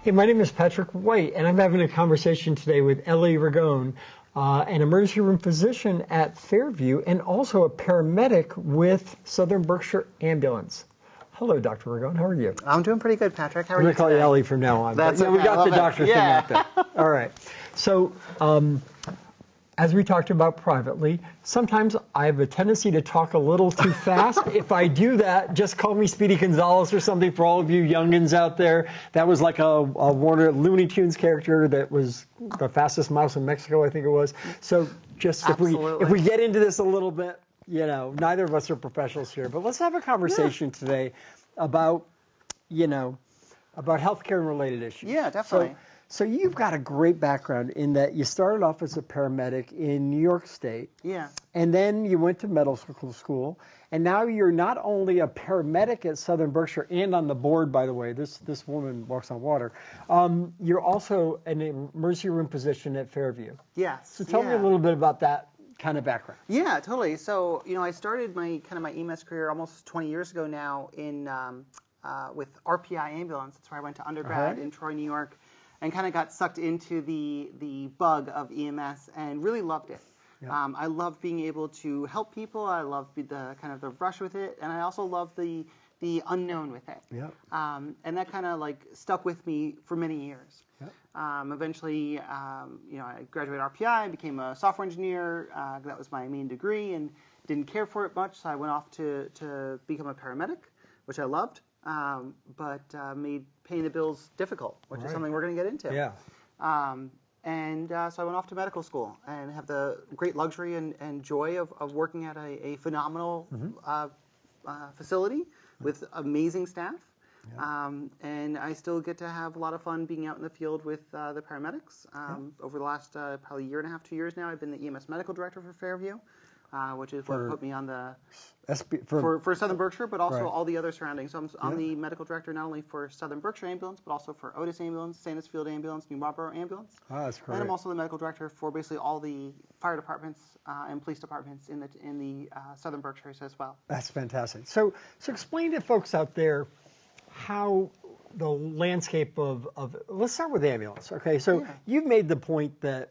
Hey, my name is Patrick White, and I'm having a conversation today with Eleanor Ragone, an emergency room physician at Fairview and also a paramedic with Southern Berkshire Ambulance. Hello, Dr. Ragone. How are you? I'm doing pretty good, Patrick. How are I'm you going to call you Ellie from now on. That's okay. We got the doctor thing Yeah. out there. All right. So, as we talked about privately, sometimes I have a tendency to talk a little too fast. If I do that, just call me Speedy Gonzales or something for all of you youngins out there. That was like a Warner Looney Tunes character that was the fastest mouse in Mexico, I think it was. So just if we get into this a little bit, you know, neither of us are professionals here, but let's have a conversation today about, you know, about healthcare and related issues. Yeah, definitely. So you've got a great background in that you started off as a paramedic in New York State. Yeah. And then you went to medical school. And now you're not only a paramedic at Southern Berkshire and on the board, by the way, this woman walks on water. You're also an emergency room physician at Fairview. Yes. So tell me a little bit about that kind of background. Yeah, totally. So, you know, I started my EMS career almost 20 years ago now in with RPI Ambulance. That's where I went to undergrad in Troy, New York, and kind of got sucked into the bug of EMS and really loved it. Yep. I love being able to help people. I love the kind of the rush with it, and I also love the unknown with it. Yep. And that kind of like stuck with me for many years. Yep. Eventually, you know, I graduated RPI and became a software engineer. That was my main degree, and didn't care for it much, so I went off to become a paramedic, which I loved. But made paying the bills difficult, which is something we're going to get into. Yeah. So I went off to medical school and have the great luxury and joy of working at a phenomenal facility with amazing staff. Yeah. And I still get to have a lot of fun being out in the field with the paramedics. Over the last probably year and a half, 2 years now, I've been the EMS medical director for Fairview, which is what put me on the for Southern Berkshire, but also all the other surroundings. So I'm the medical director not only for Southern Berkshire Ambulance, but also for Otis Ambulance, Sandusfield Ambulance, New Marlboro Ambulance. Oh, that's great. And I'm also the medical director for basically all the fire departments and police departments in the Southern Berkshires as well. That's fantastic. So explain to folks out there how the landscape of let's start with ambulance. Okay, so you've made the point that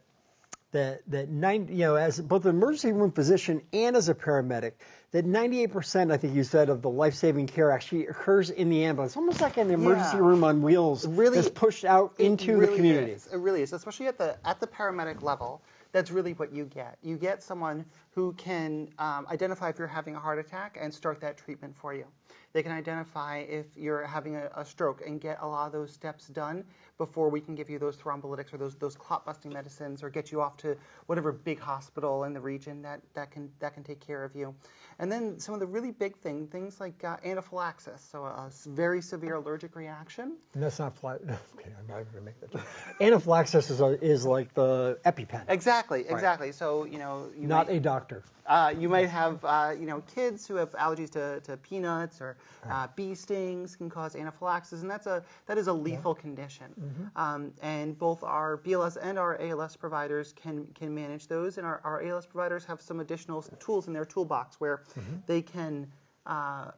90, you know, as both an emergency room physician and as a paramedic, that 98%, I think you said, of the life-saving care actually occurs in the ambulance, almost like an emergency room on wheels that's pushed out into the community. It really is, especially at the paramedic level. That's really what you get. You get someone who can identify if you're having a heart attack and start that treatment for you. They can identify if you're having a stroke and get a lot of those steps done before we can give you those thrombolytics or those clot-busting medicines or get you off to whatever big hospital in the region that can take care of you. And then some of the really big things like anaphylaxis, so a very severe allergic reaction. And that's not okay, I'm not going to make that joke. Anaphylaxis is like the EpiPen. Exactly. So, you know, not a doctor. You might have, you know, kids who have allergies to peanuts or bee stings can cause anaphylaxis, and that is a lethal condition. Mm-hmm. And both our BLS and our ALS providers can manage those, and our ALS providers have some additional tools in their toolbox where they can not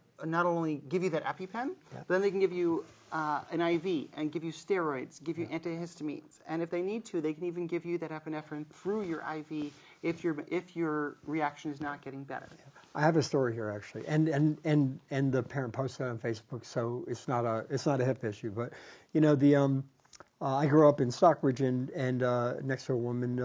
only give you that EpiPen, but then they can give you an IV and give you steroids, give you antihistamines, and if they need to, they can even give you that epinephrine through your IV if your reaction is not getting better. I have a story here actually, and the parent posted it on Facebook, so it's not a hip issue, but you know I grew up in Stockbridge and next to a woman,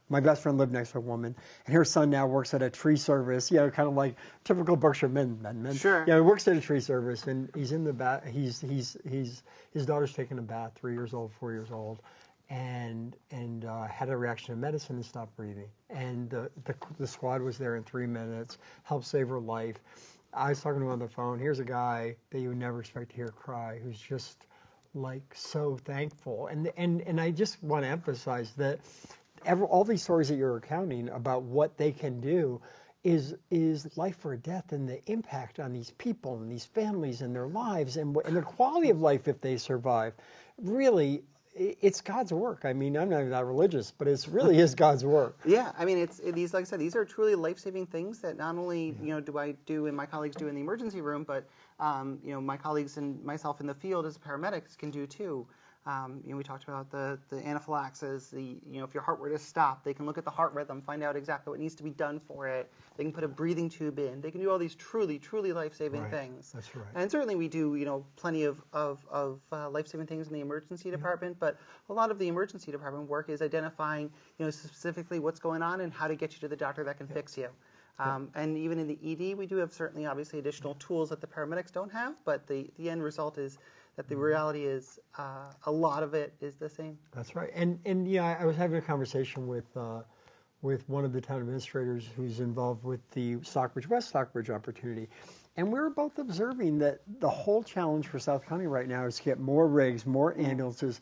my best friend lived next to a woman, and her son now works at a tree service, you know, kind of like typical Berkshire men. Sure. Yeah, he works at a tree service, and he's in the bath. His daughter's taking a bath, 3 years old, 4 years old, and had a reaction to medicine and stopped breathing. And the squad was there in 3 minutes, helped save her life. I was talking to him on the phone. Here's a guy that you would never expect to hear cry, who's just like so thankful. And I just want to emphasize that all these stories that you're recounting about what they can do is life or death, and the impact on these people and these families and their lives and their quality of life if they survive. Really, it's God's work. I mean, I'm not religious, but it really is God's work. Yeah, I mean, these, like I said, these are truly life-saving things that not only do I do and my colleagues do in the emergency room, but my colleagues and myself in the field as paramedics can do too. We talked about the anaphylaxis. If your heart were to stop, they can look at the heart rhythm, find out exactly what needs to be done for it. They can put a breathing tube in. They can do all these truly, truly life-saving things. That's right. And certainly we do, plenty of life-saving things in the emergency department. But a lot of the emergency department work is identifying, specifically what's going on and how to get you to the doctor that can fix you. And even in the ED, we do have certainly, obviously, additional tools that the paramedics don't have. But the end result is that the reality is a lot of it is the same. That's right. And I was having a conversation with one of the town administrators who's involved with the West Stockbridge opportunity. And we were both observing that the whole challenge for South County right now is to get more rigs, more ambulances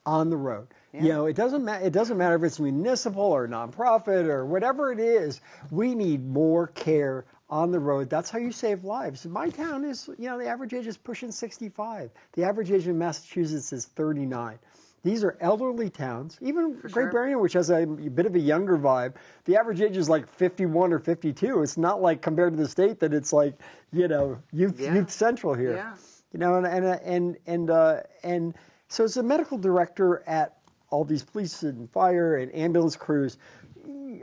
on the road. Yeah. It doesn't matter if it's municipal or nonprofit or whatever it is. We need more care on the road. That's how you save lives. My town is, the average age is pushing 65. The average age in Massachusetts is 39. These are elderly towns. Even Great Barrington, which has a bit of a younger vibe, the average age is like 51 or 52. It's not like compared to the state that it's like, youth central here. Yeah. And so as a medical director at all these police and fire and ambulance crews,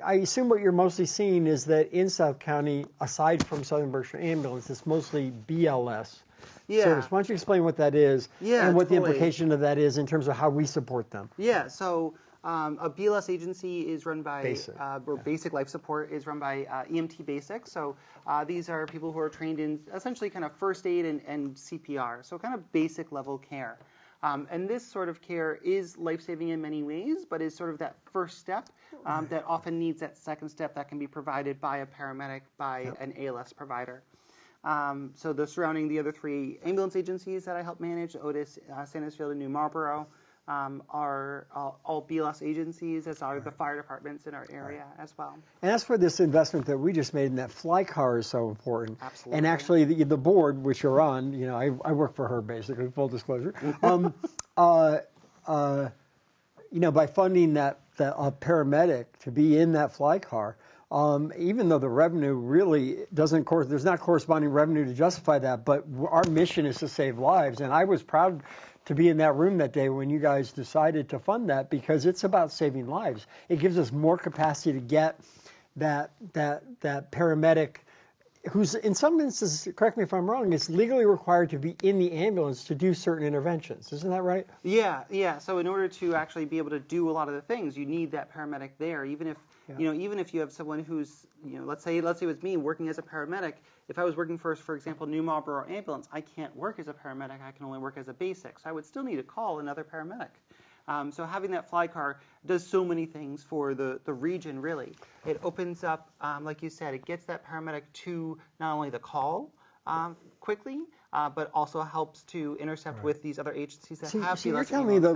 I assume what you're mostly seeing is that in South County, aside from Southern Berkshire Ambulance, it's mostly BLS service. Why don't you explain what that is and what the implication of that is in terms of how we support them? Yeah, so a BLS agency is run by, Basic Life Support is run by EMT Basic. So these are people who are trained in essentially kind of first aid and CPR, so kind of basic level care. And this sort of care is life-saving in many ways, but is sort of that first step that often needs that second step that can be provided by a paramedic, by an ALS provider. So the other three ambulance agencies that I help manage, Otis, Sandusfield, and New Marlborough, are all BLS agencies, as are the fire departments in our area as well. And that's where this investment that we just made in that fly car is so important. Absolutely. And actually, the board, which you're on, I work for her basically, full disclosure. By funding that paramedic to be in that fly car, even though the revenue really there's not corresponding revenue to justify that, but our mission is to save lives. And I was proud to be in that room that day when you guys decided to fund that, because it's about saving lives. It gives us more capacity to get that paramedic who's, in some instances, correct me if I'm wrong, is legally required to be in the ambulance to do certain interventions. Isn't that right? Yeah. So in order to actually be able to do a lot of the things, you need that paramedic there. Even if even if you have someone who's, let's say it was me working as a paramedic. If I was working for example, New Marlborough Ambulance, I can't work as a paramedic. I can only work as a basic. So I would still need to call another paramedic. So having that fly car does so many things for the region, really. It opens up, like you said, it gets that paramedic to not only the call quickly, but also helps to intercept with these other agencies that have BLS. You're telling me, though,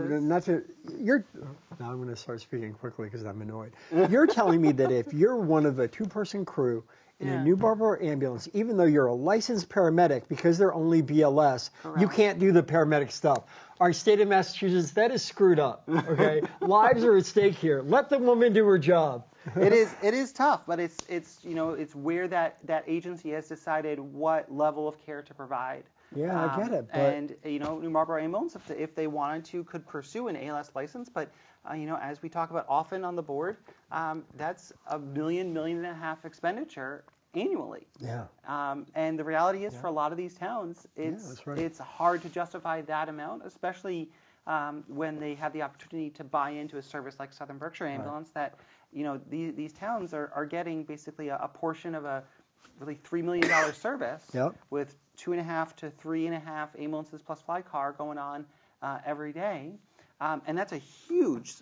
now I'm going to start speaking quickly because I'm annoyed. You're telling me that if you're one of a two-person crew in a New Marlborough ambulance, even though you're a licensed paramedic, because they're only BLS, you can't do the paramedic stuff. Our state of Massachusetts, that is screwed up, okay? Lives are at stake here. Let the woman do her job. It is tough, but it's where that agency has decided what level of care to provide. Yeah, I get it. But and New Marlborough Ambulance, if they wanted to, could pursue an ALS license. But as we talk about often on the board, that's $1.5 million expenditure annually. Yeah. And the reality is, for a lot of these towns, it's hard to justify that amount, especially when they have the opportunity to buy into a service like Southern Berkshire Ambulance. That these towns are getting basically a portion of a really $3 million service with 2.5 to 3.5 ambulances plus fly car going on every day. And that's a huge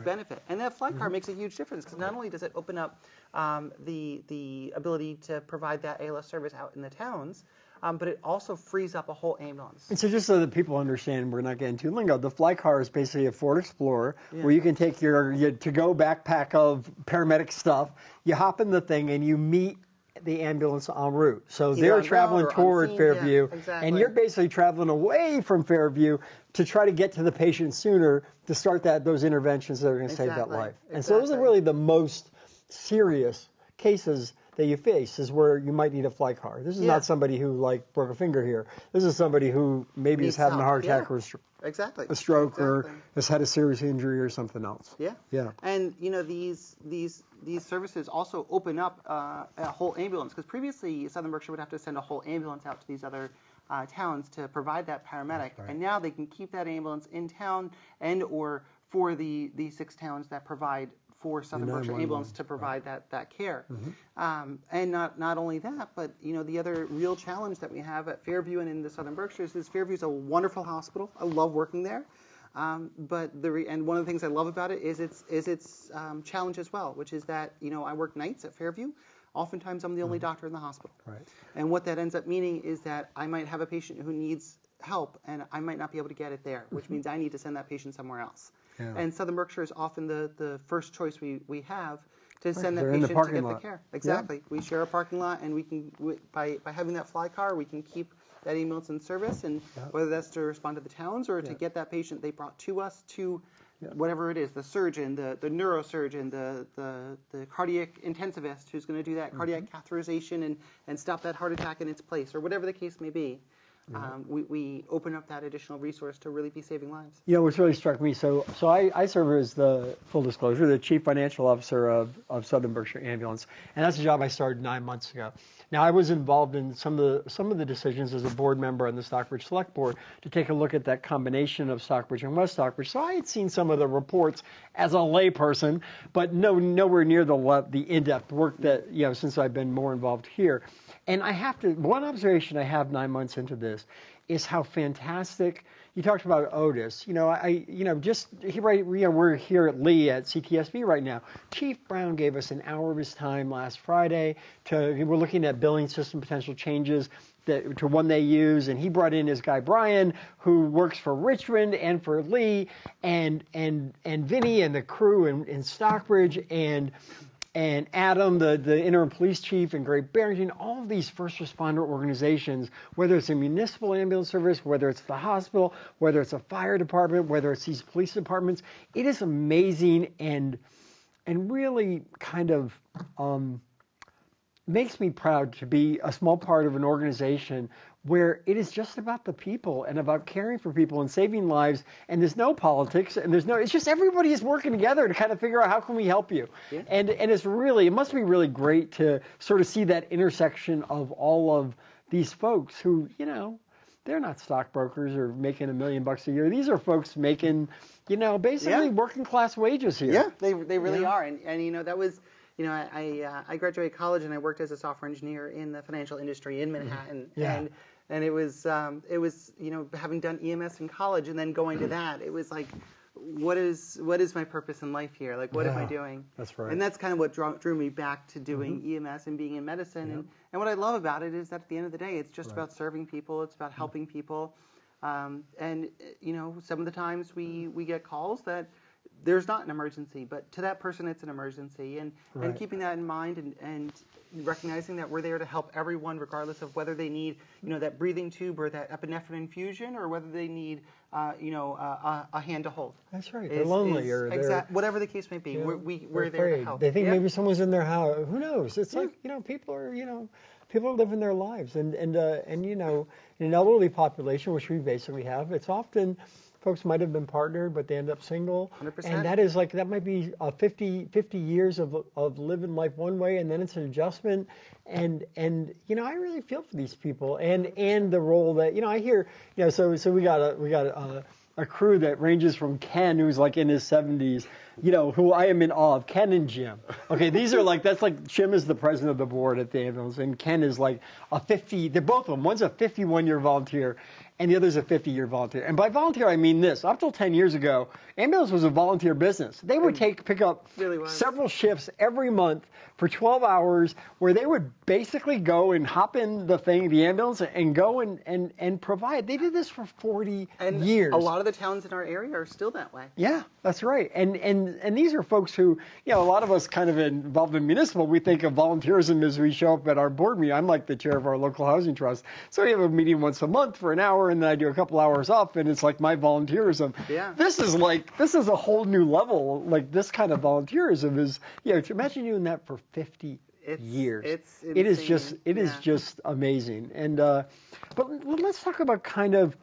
benefit. And that fly car makes a huge difference, because not only does it open up the ability to provide that ALS service out in the towns, but it also frees up a whole ambulance. And so just so that people understand, we're not getting too lingo, the fly car is basically a Ford Explorer where you can take your to-go backpack of paramedic stuff, you hop in the thing, and you meet the ambulance en route. So they're traveling toward Fairview, and you're basically traveling away from Fairview to try to get to the patient sooner to start those interventions that are going to save that life. And so those are really the most serious cases that you face, is where you might need a fly car. This is not somebody who broke a finger here. This is somebody who maybe is having a heart attack or Exactly. a stroke Exactly. or has had a serious injury or something else. Yeah. Yeah. And these services also open up a whole ambulance, because previously Southern Berkshire would have to send a whole ambulance out to these other towns to provide that paramedic, Right. and now they can keep that ambulance in town and or for the 6 towns that provide for Southern Berkshire 911, Ambulance to provide that care. Mm-hmm. And not only that, but the other real challenge that we have at Fairview and in the Southern Berkshires is Fairview is a wonderful hospital. I love working there. But one of the things I love about it is its challenge as well, which is that I work nights at Fairview. Oftentimes I'm the only doctor in the hospital. Right. And what that ends up meaning is that I might have a patient who needs help and I might not be able to get it there, which means I need to send that patient somewhere else. Yeah. And Southern Berkshire is often the first choice we have to send that They're in the patient to parking get lot. the care. Exactly. Yeah. We share a parking lot, and we can by having that fly car, we can keep that ambulance in service, and whether that's to respond to the towns or to get that patient they brought to us to whatever it is, the surgeon, the neurosurgeon, the cardiac intensivist who's going to do that cardiac catheterization and stop that heart attack in its place, or whatever the case may be. We open up that additional resource to really be saving lives. What's really struck me, so I serve as full disclosure, the Chief Financial Officer of Southern Berkshire Ambulance, and that's a job I started 9 months ago. Now, I was involved in some of the decisions as a board member on the Stockbridge Select Board to take a look at that combination of Stockbridge and West Stockbridge. So I had seen some of the reports as a layperson, but nowhere near the in-depth work that, since I've been more involved here. And one observation I have 9 months into this is how fantastic. You talked about Otis. We're here at Lee at CTSB right now. Chief Brown gave us an hour of his time last Friday. We're looking at billing system potential changes to one they use, and he brought in his guy Brian, who works for Richmond and for Lee, and Vinny and the crew in Stockbridge and Adam, the interim police chief, and Great Barrington, all of these first responder organizations, whether it's a municipal ambulance service, whether it's the hospital, whether it's a fire department, whether it's these police departments, it is amazing and really kind of makes me proud to be a small part of an organization where it is just about the people and about caring for people and saving lives, and there's no politics, and it's just everybody is working together to kind of figure out how can we help you. Yeah. And it must be really great to sort of see that intersection of all of these folks who, they're not stockbrokers or making $1 million a year. These are folks making, basically working class wages here. Yeah, they really are. And that was, I graduated college and I worked as a software engineer in the financial industry in Manhattan. Yeah. And it was having done EMS in college and then going to that, it was like, what is my purpose in life here? Like, what am I doing? That's right. And that's kind of what drew me back to doing EMS and being in medicine. Yeah. And what I love about it is that at the end of the day, it's just about serving people. It's about helping people. And some of the times we get calls that there's not an emergency, but to that person it's an emergency. And keeping that in mind and recognizing that we're there to help everyone regardless of whether they need, that breathing tube or that epinephrine infusion or whether they need, a hand to hold. That's right. They're lonely or whatever the case may be. We're there to help. They think maybe someone's in their house. Who knows? It's like, people are living their lives. And in an elderly population, which we basically have, it's often folks might have been partnered, but they end up single. 100%. And that might be 50 years of living life one way, and then it's an adjustment. And I really feel for these people and the role that, I hear, so we got a crew that ranges from Ken, who's like in his 70s, who I am in awe of, Ken and Jim. Okay, these are that's like Jim is the president of the board at the ambulance, and Ken is like they're both of them. One's a 51-year volunteer, and the other's a 50-year volunteer. And by volunteer, I mean this. Up till 10 years ago, ambulance was a volunteer business. They would pick up several shifts every month for 12 hours where they would basically go and hop in the ambulance and go and provide. They did this for 40 years. A lot of the towns in our area are still that way. Yeah, that's right. And these are folks who, a lot of us kind of involved in municipal, we think of volunteerism as we show up at our board meeting. I'm like the chair of our local housing trust. So we have a meeting once a month for an hour, and then I do a couple hours off, and it's like my volunteerism. Yeah. This is a whole new level. Like this kind of volunteerism is, imagine doing that for 50 years. It is just amazing. And but let's talk about kind of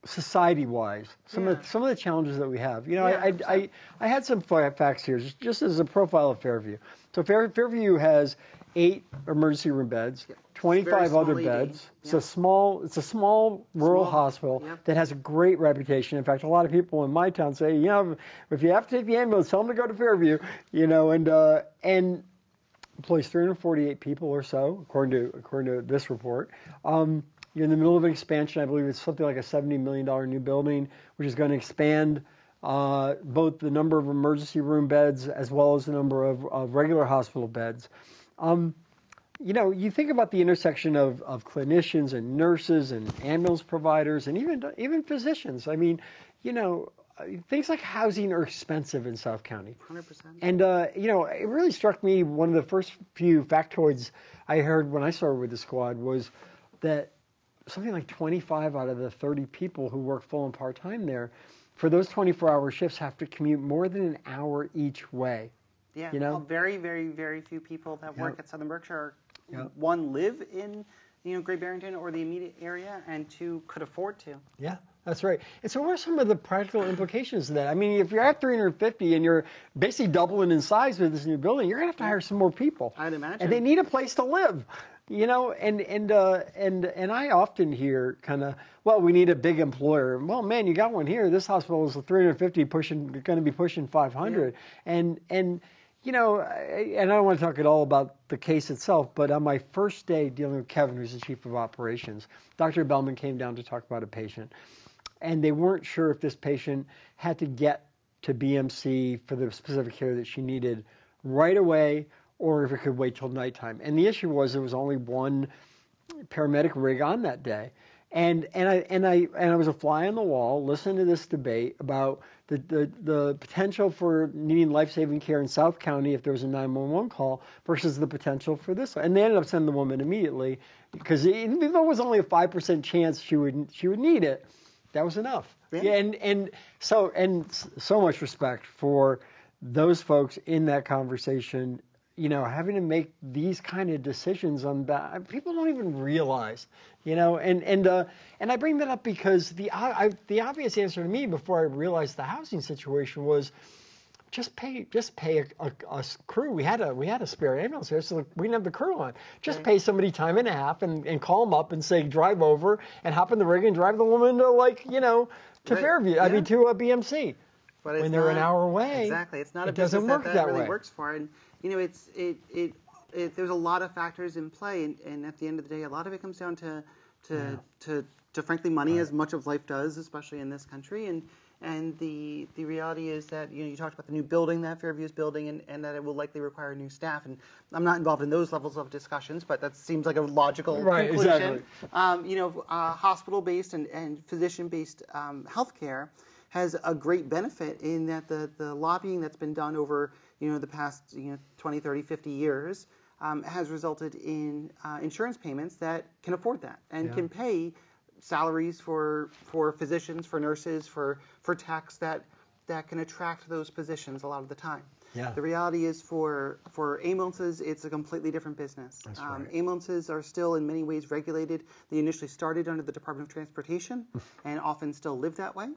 society-wise, some of the challenges that we have. You know, Yeah, I had some facts here, just as a profile of Fairview. So Fairview has 8 emergency room beds, 25 other beds. It's a small rural hospital that has a great reputation. In fact, a lot of people in my town say, you know, if you have to take the ambulance, tell them to go to Fairview. You know, and employs 348 people or so, according to this report. You're in the middle of an expansion. I believe it's something like a $70 million new building, which is going to expand both the number of emergency room beds as well as the number of regular hospital beds. You know, you think about the intersection of clinicians and nurses and ambulance providers and even physicians. I mean, you know, things like housing are expensive in South County. 100%. And, you know, it really struck me, one of the first few factoids I heard when I started with the squad was that something like 25 out of the 30 people who work full and part-time there, for those 24-hour shifts, have to commute more than an hour each way. Yeah, you know? Well, very, very, very few people that work at Southern Berkshire, one, live in, you know, Great Barrington or the immediate area, and 2, could afford to. Yeah, that's right. And so what are some of the practical implications of that? I mean, if you're at 350 and you're basically doubling in size with this new building, you're going to have to hire some more people. I'd imagine. And they need a place to live. You know, and I often hear kind of, well, we need a big employer. Well, man, you got one here. This hospital is 350, going to be pushing 500. Yeah. And you know, and I don't want to talk at all about the case itself, but on my first day dealing with Kevin, who's the chief of operations, Dr. Bellman came down to talk about a patient, and they weren't sure if this patient had to get to BMC for the specific care that she needed right away, or if it could wait till nighttime. And the issue was there was only one paramedic rig on that day. And I was a fly on the wall listening to this debate about the potential for needing life-saving care in South County if there was a 911 call versus the potential for this. And they ended up sending the woman immediately because even though it was only a 5% chance she would need it, that was enough. Yeah. And so much respect for those folks in that conversation, you know, having to make these kind of decisions on that. People don't even realize, you know, and I bring that up because the obvious answer to me before I realized the housing situation was just pay a crew. We had a spare ambulance here, so we didn't have the crew on. Just pay somebody time and a half and call them up and say drive over and hop in the rig and drive the woman to to Fairview. Yeah. I mean to a BMC. But when they're an hour away, exactly, it's not a business that really works for it. And you know, there's a lot of factors in play, and at the end of the day, a lot of it comes down to frankly money, as much of life does, especially in this country. And the reality is that, you know, you talked about the new building that Fairview is building, and that it will likely require new staff. And I'm not involved in those levels of discussions, but that seems like a logical conclusion. Exactly. You know, hospital-based and physician-based healthcare has a great benefit in that the lobbying that's been done over, you know, the past 20, 30, 50 years has resulted in insurance payments that can afford that and can pay salaries for physicians, for nurses, for techs that can attract those positions a lot of the time. Yeah. The reality is for ambulances, it's a completely different business. That's right. Ambulances are still in many ways regulated. They initially started under the Department of Transportation and often still live that way,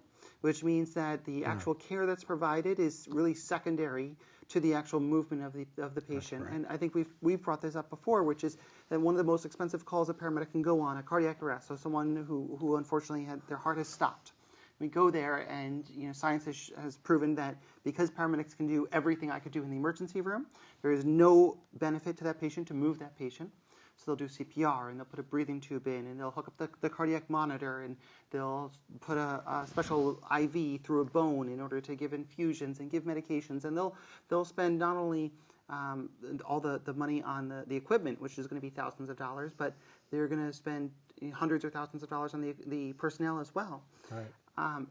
which means that the actual care that's provided is really secondary to the actual movement of the patient. Right. And I think we've brought this up before, which is that one of the most expensive calls a paramedic can go on, a cardiac arrest, so someone who unfortunately their heart has stopped. We go there, and you know, science has proven that because paramedics can do everything I could do in the emergency room, there is no benefit to that patient to move that patient. So they'll do CPR, and they'll put a breathing tube in, and they'll hook up the cardiac monitor, and they'll put a special IV through a bone in order to give infusions and give medications. And they'll spend not only all the money on the equipment, which is going to be thousands of dollars, but they're going to spend hundreds or thousands of dollars on the personnel as well. Right.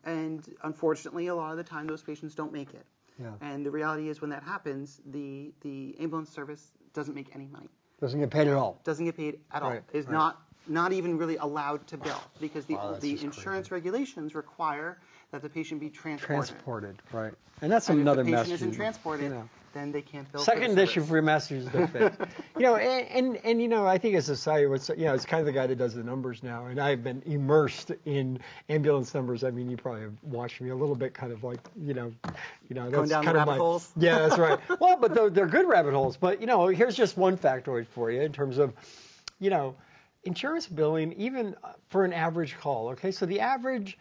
And unfortunately, a lot of the time, those patients don't make it. Yeah. And the reality is when that happens, the ambulance service doesn't make any money. Doesn't get paid at all. Doesn't get paid at all. Is not even really allowed to bill because the insurance regulations require that the patient be transported. Transported, right. And that's And another if the patient message. isn't transported, then they can't bill Second for the issue service. for your masters to fix. I think as a society, it's kind of the guy that does the numbers now, and I've been immersed in ambulance numbers. I mean, you probably have watched me a little bit, kind of like, that's Going down kind the of rabbit holes? Yeah, that's right. Well, but they're good rabbit holes. But, here's just one factoid for you in terms of, insurance billing, even for an average call. Okay, so the average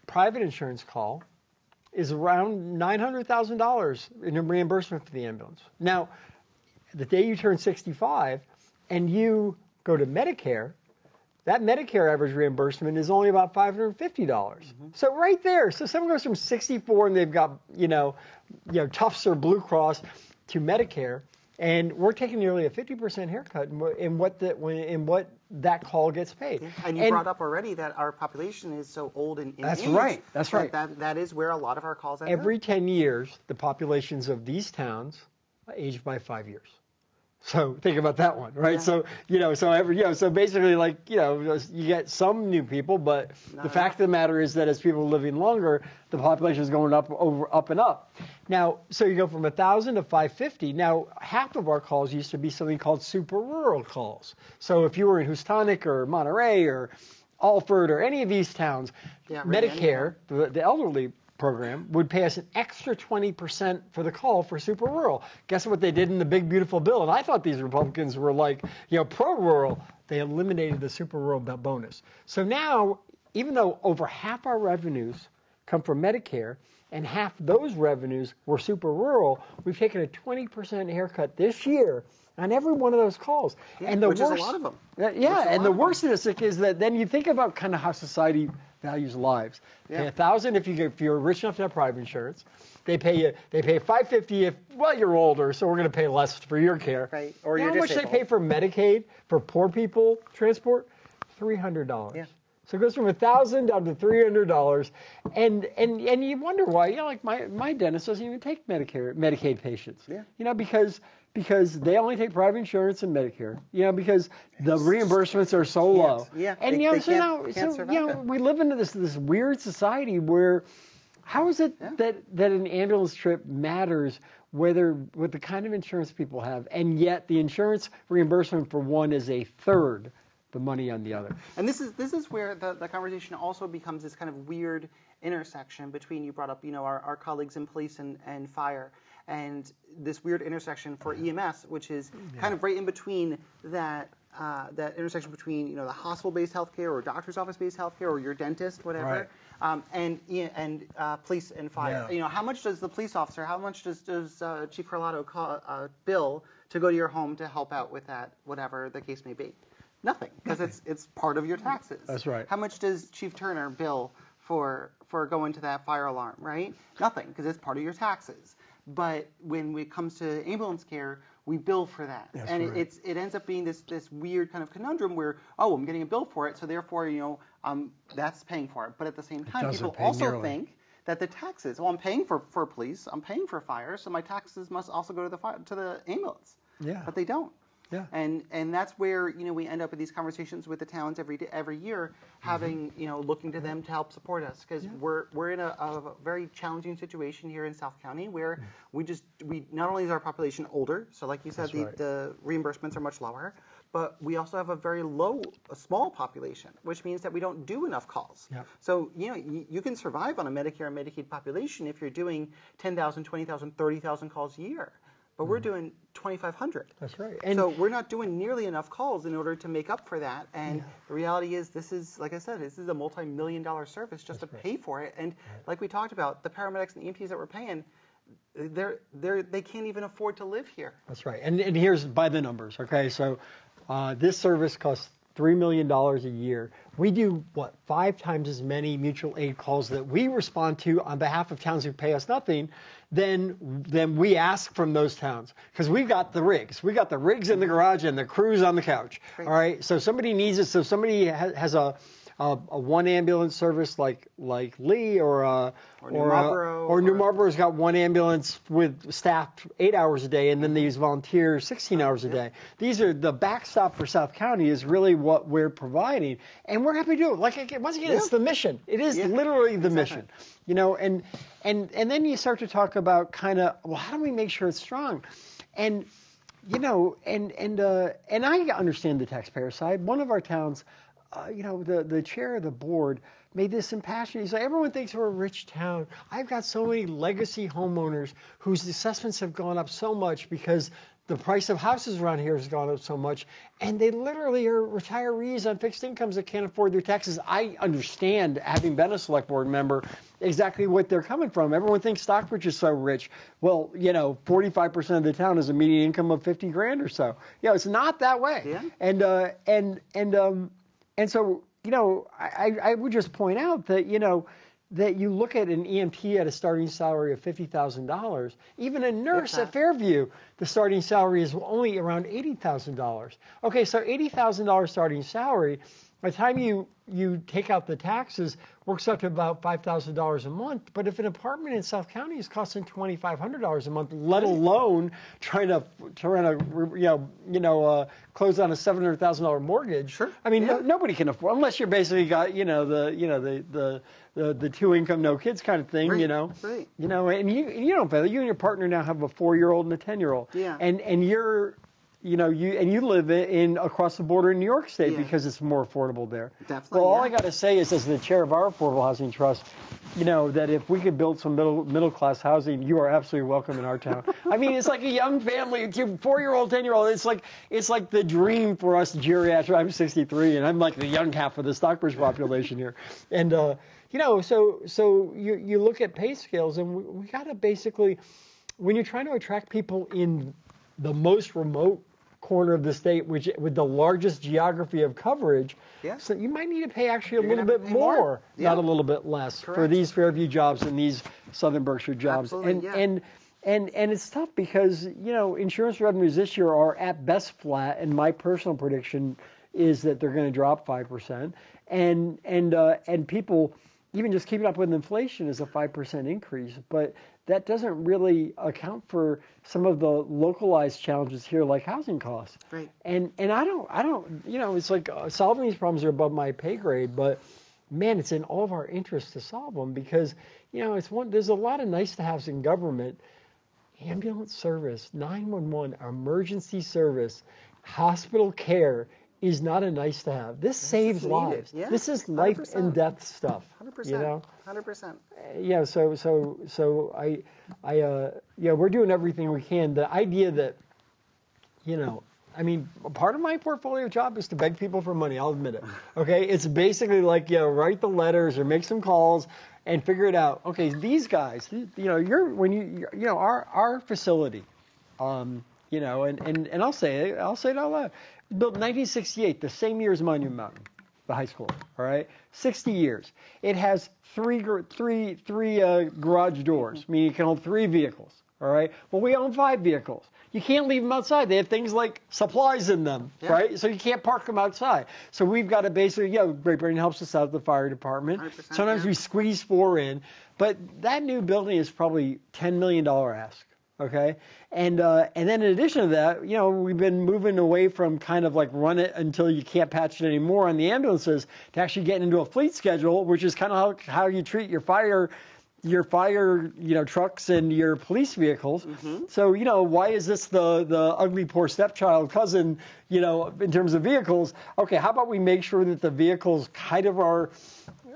private insurance call is around $900,000 in reimbursement for the ambulance. Now, the day you turn 65 and you go to Medicare, that Medicare average reimbursement is only about $550. So right there, so someone goes from 64 and they've got, Tufts or Blue Cross to Medicare, and we're taking nearly a 50% haircut in what that call gets paid. Yeah. And you brought up already that our population is so old in That's age. right. That's right. That is where a lot of our calls end up. Every 10 years, the populations of these towns age by 5 years. So think about that one, right? Yeah. So basically, you get some new people, but the fact of the matter is that as people are living longer, the population is going up and up. Now, so you go from 1,000 to 550. Now, half of our calls used to be something called super rural calls. So if you were in Houstonic or Monterey or Alford or any of these towns, Medicare, the elderly program, would pay us an extra 20% for the call for super rural. Guess what they did in the big beautiful bill? And I thought these Republicans were pro-rural. They eliminated the super rural bonus. So now, even though over half our revenues come from Medicare and half those revenues were super rural, we've taken a 20% haircut this year on every one of those calls. Yeah, and the which worst, is a lot of them. And the worst statistic is that then you think about kind of how society values lives. Yeah. Pay $1,000 if you're rich enough to have private insurance. They pay $550 if you're older, so we're going to pay less for your care. Right. Or you know you're how much disabled. they pay for Medicaid for poor people transport? $300. Yeah. So it goes from $1,000 down to $300, and you wonder why. Like my dentist doesn't even take Medicaid patients. Yeah. Because they only take private insurance and Medicare. Because the reimbursements are so low. Yeah. And they can't survive it. we live into this weird society where how is it that an ambulance trip matters what the kind of insurance people have, and yet the insurance reimbursement for one is a third the money on the other. And this is where the conversation also becomes this kind of weird intersection between, you brought up, our colleagues in police and fire, and this weird intersection for EMS, which is kind of right in between that intersection between, the hospital-based healthcare or doctor's office-based healthcare or your dentist, whatever, and police and fire. Yeah. How much does the police officer, how much does Chief Carlotto bill to go to your home to help out with that, whatever the case may be? Nothing, because it's part of your taxes. That's right. How much does Chief Turner bill for going to that fire alarm, right? Nothing, because it's part of your taxes. But when it comes to ambulance care, we bill for that. That's and right. it ends up being this weird kind of conundrum where, I'm getting a bill for it, so therefore, that's paying for it. But at the same time, people also think that the taxes, I'm paying for police, I'm paying for fire, so my taxes must also go to the ambulance. Yeah. But they don't. Yeah. And that's where we end up with these conversations with the towns every year, having looking to them to help support us, because we're in a very challenging situation here in South County where we not only is our population older, so like you said, the reimbursements are much lower, but we also have a small population, which means that we don't do enough calls. Yep. So you can survive on a Medicare and Medicaid population if you're doing 10,000, 20,000, 30,000 calls a year. But we're doing 2,500. That's right. And so we're not doing nearly enough calls in order to make up for that. And the reality is, this is, like I said, this is a multi-million-dollar service just to pay for it. And like we talked about, the paramedics and EMTs that we're paying, they can't even afford to live here. That's right. And here's by the numbers. Okay, so this service costs $3 million a year. We do, 5 times as many mutual aid calls that we respond to on behalf of towns who pay us nothing than we ask from those towns. Because we've got the rigs. We got the rigs in the garage and the crews on the couch. Great. All right, so somebody needs it. So somebody has a a one ambulance service like Lee or New Marlboro, New Marlboro's got one ambulance with staffed 8 hours a day, and then they use volunteers 16 hours a day. These are the backstop for South County is really what we're providing, and we're happy to do it. Like once again, it's the mission. It is literally the mission, you know. And then you start to talk about kind of, well, how do we make sure it's strong? And you know, and I understand the taxpayer side. One of our towns, you know, the chair of the board made this impassioned. He's like, everyone thinks we're a rich town. I've got so many legacy homeowners whose assessments have gone up so much because the price of houses around here has gone up so much, and they literally are retirees on fixed incomes that can't afford their taxes. I understand, having been a select board member, exactly what they're coming from. Everyone thinks Stockbridge is so rich. Well, you know, 45% of the town is a median income of 50 grand or so. You know, it's not that way. Yeah. And so, you know, I would just point out that, you know, that you look at an EMT at a starting salary of $50,000, even a nurse at Fairview, the starting salary is only around $80,000. Okay, so $80,000 starting salary, by the time you take out the taxes, works up to about $5,000 a month. But if an apartment in South County is costing $2,500 a month, let alone trying to close on a $700,000 mortgage, sure. I mean, nobody can afford, unless you're basically got the two income no kids kind of thing, right. you know. Right. You know, and you don't pay. You and your partner now have a 4-year-old and a 10-year-old. Yeah. And you're, you know, you live in across the border in New York State because it's more affordable there. Definitely. Well, all I got to say is, as the chair of our Affordable Housing Trust, you know, that if we could build some middle class housing, you are absolutely welcome in our town. I mean, it's like a young family, 4-year-old, 10-year-old. It's like the dream for us geriatric. I'm 63, and I'm like the young half of the Stockbridge population here. And you know, so you look at pay scales, and we got to basically, when you're trying to attract people in the most remote corner of the state, with the largest geography of coverage, so you might need to pay actually a little bit more, not a little bit less, for these Fairview jobs and these Southern Berkshire jobs. And it's tough because, you know, insurance revenues this year are at best flat, and my personal prediction is that they're going to drop 5%. And people, even just keeping up with inflation is a 5% increase, but that doesn't really account for some of the localized challenges here, like housing costs. Right. And I don't, you know, it's like solving these problems are above my pay grade, but man, it's in all of our interests to solve them because, you know, there's a lot of nice to haves in government. Ambulance service, 911, emergency service, hospital care is not a nice to have. This saves lives. Yeah, this is life 100%. And death stuff. 100%. You know? 100%. Yeah. So we're doing everything we can. The idea that, you know, I mean, part of my portfolio job is to beg people for money. I'll admit it. Okay. It's basically like, you know, write the letters or make some calls and figure it out. Okay. These guys, you know, our facility, you know, and I'll say it out loud. Built in 1968, the same year as Monument Mountain, the high school. All right, 60 years. It has three garage doors, meaning you can hold 3 vehicles. All right. Well, we own 5 vehicles. You can't leave them outside. They have things like supplies in them, right? So you can't park them outside. So we've got to basically, Great Britain helps us out, the fire department. Sometimes we squeeze 4 in, but that new building is probably $10 million ask. Okay, and then in addition to that, you know, we've been moving away from kind of like run it until you can't patch it anymore on the ambulances to actually getting into a fleet schedule, which is kind of how you treat your fire, you know, trucks and your police vehicles. Mm-hmm. So, you know, why is this the ugly poor stepchild cousin, you know, in terms of vehicles? Okay, how about we make sure that the vehicles kind of are,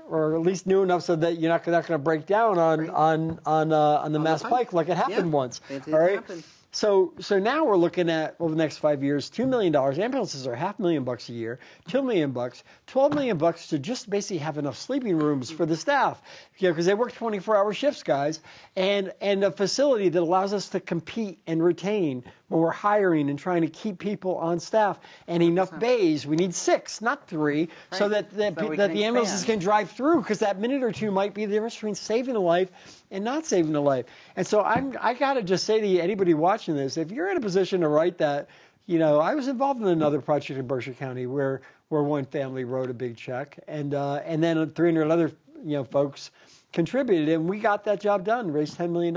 or at least new enough so that you're not going to break down on the Mass Pike like it happened once. It did happen. So now we're looking at, over the next 5 years, $2 million. Ambulances are $500,000 a year, $2 million, $12 million to just basically have enough sleeping rooms for the staff, you know, because they work 24-hour shifts, guys, and a facility that allows us to compete and retain when we're hiring and trying to keep people on staff, and enough bays. We need 6, not 3, so that the ambulances can drive through, because that minute or 2 might be the difference between saving a life and not saving a life. And so I got to just say to you, anybody watching this, if you're in a position to write that, I was involved in another project in Berkshire County where one family wrote a big check, and then 300 other folks contributed, and we got that job done, raised $10 million,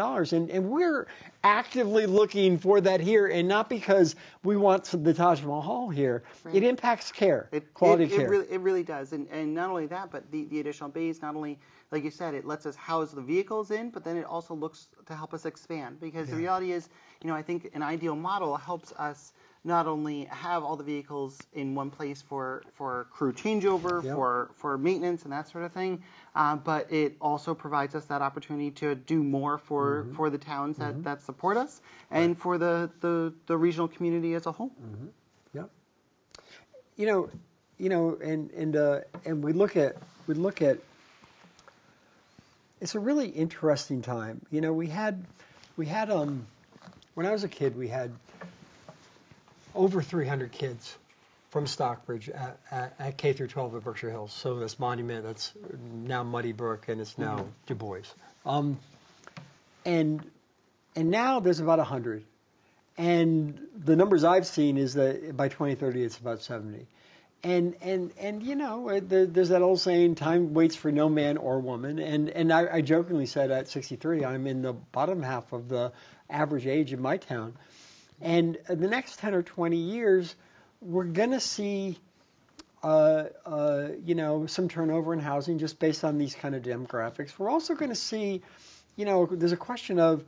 and we're actively looking for that here, and not because we want the Taj Mahal here. Right. It impacts care, quality of care. It really does, and not only that, but the additional bays, not only, like you said, it lets us house the vehicles in, but then it also looks to help us expand, because the reality is, I think an ideal model helps us not only have all the vehicles in one place for crew changeover, for maintenance and that sort of thing, but it also provides us that opportunity to do more for the towns that support us and for the regional community as a whole. Yep. And we look at it's a really interesting time. We had when I was a kid, we had over 300 kids from Stockbridge at K through 12 at Berkshire Hills. So this monument, that's now Muddy Brook, and it's now Du Bois. And now there's about 100. And the numbers I've seen is that by 2030 it's about 70. And there's that old saying, time waits for no man or woman. And I jokingly said at 63, I'm in the bottom half of the average age in my town. And the next 10 or 20 years, we're going to see, some turnover in housing just based on these kind of demographics. We're also going to see, there's a question of,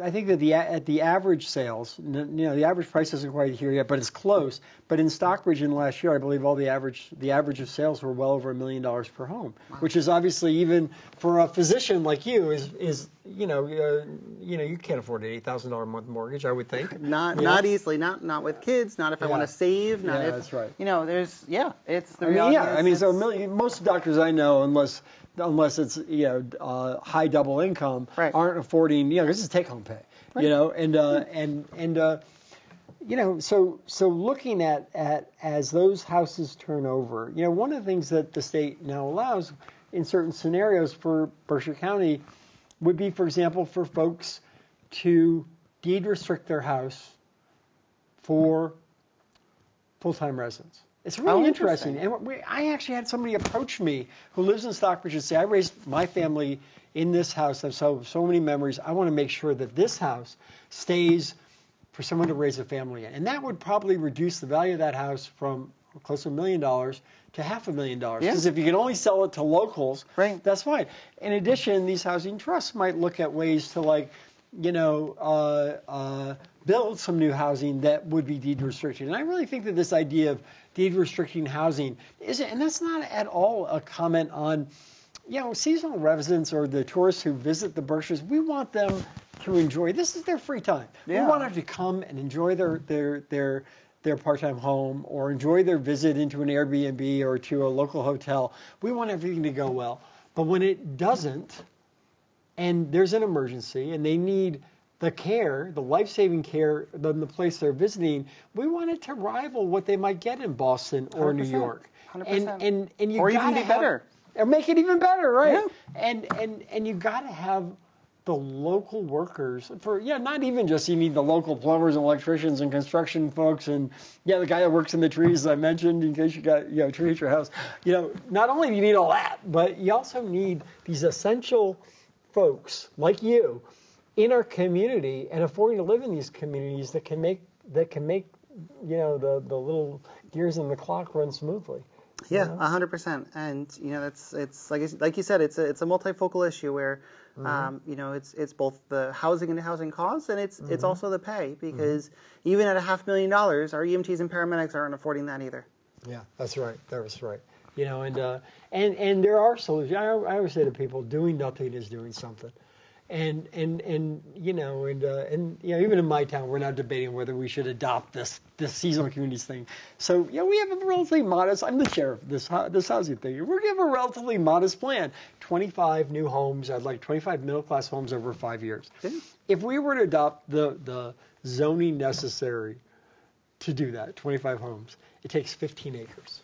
I think that at the average sales, the average price isn't quite here yet, but it's close. But in Stockbridge in the last year, I believe the average of sales were well over $1 million per home, which is obviously, even for a physician like you, is you can't afford an $8,000 a month mortgage, I would think. Not easily, not with kids, not if I want to save, not if that's right. It's the reality. So most doctors I know, unless it's high double income, aren't affording, this is take home pay, so looking at as those houses turn over, one of the things that the state now allows in certain scenarios for Berkshire County would be, for example, for folks to deed restrict their house for full-time residents. It's really interesting. And I actually had somebody approach me who lives in Stockbridge and say, I raised my family in this house. I've so many memories. I want to make sure that this house stays for someone to raise a family in. And that would probably reduce the value of that house from close to $1 million to $500,000. Because if you can only sell it to locals, that's fine. In addition, these housing trusts might look at ways to build some new housing that would be deed restricted. And I really think that this idea of deed restricting housing and that's not at all a comment on, seasonal residents or the tourists who visit the Berkshires. We want them to enjoy. This is their free time. We want them to come and enjoy their part-time home or enjoy their visit into an Airbnb or to a local hotel. We want everything to go well. But when it doesn't, and there's an emergency, and they need the care, the life-saving care, the place they're visiting, we want it to rival what they might get in Boston or New York. 100%. And you or even be better. Or make it even better, right? Yeah. And you got to have the local workers not even just you need the local plumbers and electricians and construction folks and the guy that works in the trees I mentioned in case you got a tree at your house. Not only do you need all that, but you also need these essential folks like you in our community and affording to live in these communities that can make the little gears in the clock run smoothly. 100%. And it's like you said, it's a multifocal issue where it's both the housing and the housing costs, and it's also the pay, because even at $500,000, our EMTs and paramedics aren't affording that either. Yeah, that's right. That's right. And there are solutions. I always say to people, doing nothing is doing something. And even in my town, we're now debating whether we should adopt this seasonal communities thing. So we have a relatively modest. I'm the chair of this housing thing. We're going to have a relatively modest plan. 25 new homes. I'd like 25 middle class homes over 5 years. Yeah. If we were to adopt the zoning necessary to do that, 25 homes, it takes 15 acres.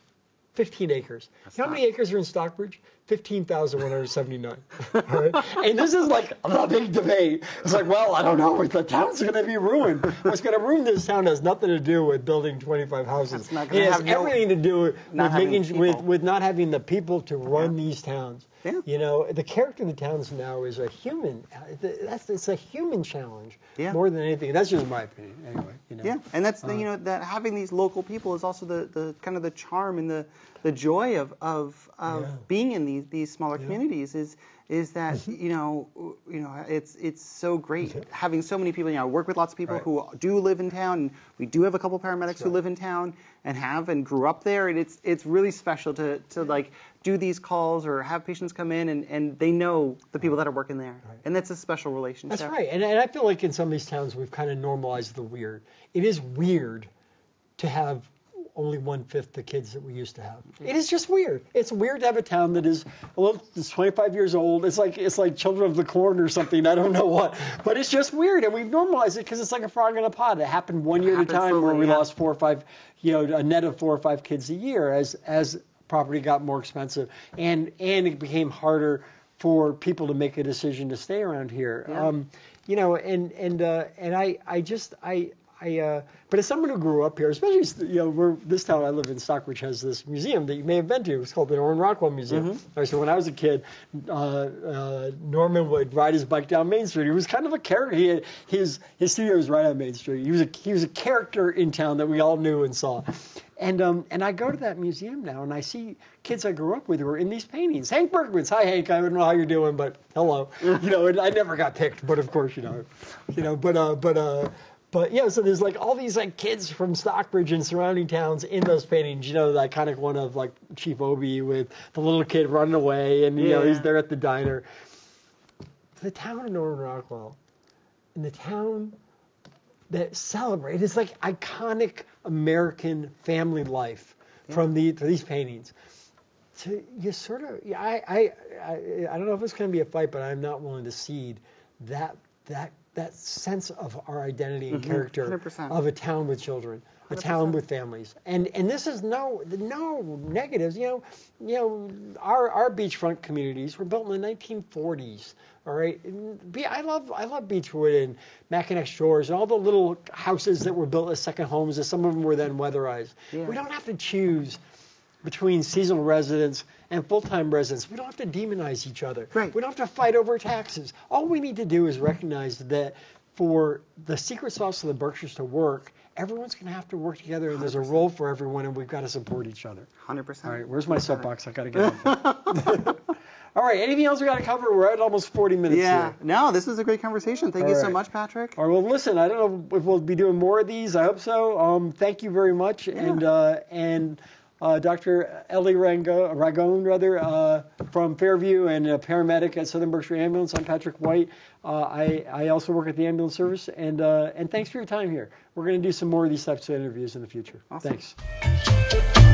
15 acres. You know how many acres are in Stockbridge? 15,179. Right? And this is like the big debate. It's like, well, I don't know. The town's going to be ruined. What's going to ruin this town has nothing to do with building 25 houses. It has everything to do with not having the people to run these towns. Yeah. You know, the character of the towns now is a human. It's a human challenge more than anything. That's just my opinion, anyway. You know? Yeah, and that's you know, that having these local people is also the kind of the charm and the joy of being in these smaller communities is that you know it's so great having so many people. You know, I work with lots of people who do live in town, and we do have a couple paramedics who live in town and grew up there, and it's really special to like do these calls or have patients come in and they know the people that are working there, and that's a special relationship. That's right, and I feel like in some of these towns we've kind of normalized the weird. It is weird to have only 1/5 the kids that we used to have. It is just weird. It's weird to have a town that is it's 25 years old. It's like Children of the Corn or something. I don't know what, but it's just weird, and we've normalized it because it's like a frog in a pot. It happened one year at a time where we lost 4 or 5, you know, a net of 4 or 5 kids a year as property got more expensive, and it became harder for people to make a decision to stay around here. Yeah. You know, but as someone who grew up here, especially, you know, this town I live in, Stockbridge, has this museum that you may have been to. It's called the Eleanor Ragone Museum. Mm-hmm. So when I was a kid, Norman would ride his bike down Main Street. He was kind of a character. His studio was right on Main Street. He was a character in town that we all knew and saw. And I go to that museum now, and I see kids I grew up with who are in these paintings. Hank Berkman's. Hi, Hank. I don't know how you're doing, but hello. You know, and I never got picked, but of course, you know, But yeah, so there's like all these like kids from Stockbridge and surrounding towns in those paintings. You know, the iconic one of like Chief Obie with the little kid running away, and you know he's there at the diner. The town of Norman Rockwell, and the town that celebrates, it's like iconic American family life from these paintings. So you sort of, I don't know if it's going to be a fight, but I'm not willing to cede that sense of our identity and character 100%. of a town with children, a 100%. Town with families, and this is no negatives. You know, our beachfront communities were built in the 1940s. All right, I love Beechwood and Mackinac Shores and all the little houses that were built as second homes. And some of them were then weatherized. Yeah. We don't have to choose between seasonal residents and full-time residents. We don't have to demonize each other. Right. We don't have to fight over taxes. All we need to do is recognize that for the secret sauce of the Berkshires to work, everyone's going to have to work together, and 100%. There's a role for everyone, and we've got to support each other. 100%. All right, where's my soapbox? I got to get off. All right, anything else we got to cover? We're at almost 40 minutes here. No, this was a great conversation. Thank you so much, Patrick. All right, well, listen, I don't know if we'll be doing more of these. I hope so. Thank you very much. Yeah. And Dr. Eleanor Ragone, from Fairview and a paramedic at Southern Berkshire Ambulance. I'm Patrick White. I also work at the ambulance service. And thanks for your time here. We're going to do some more of these types of interviews in the future. Awesome. Thanks.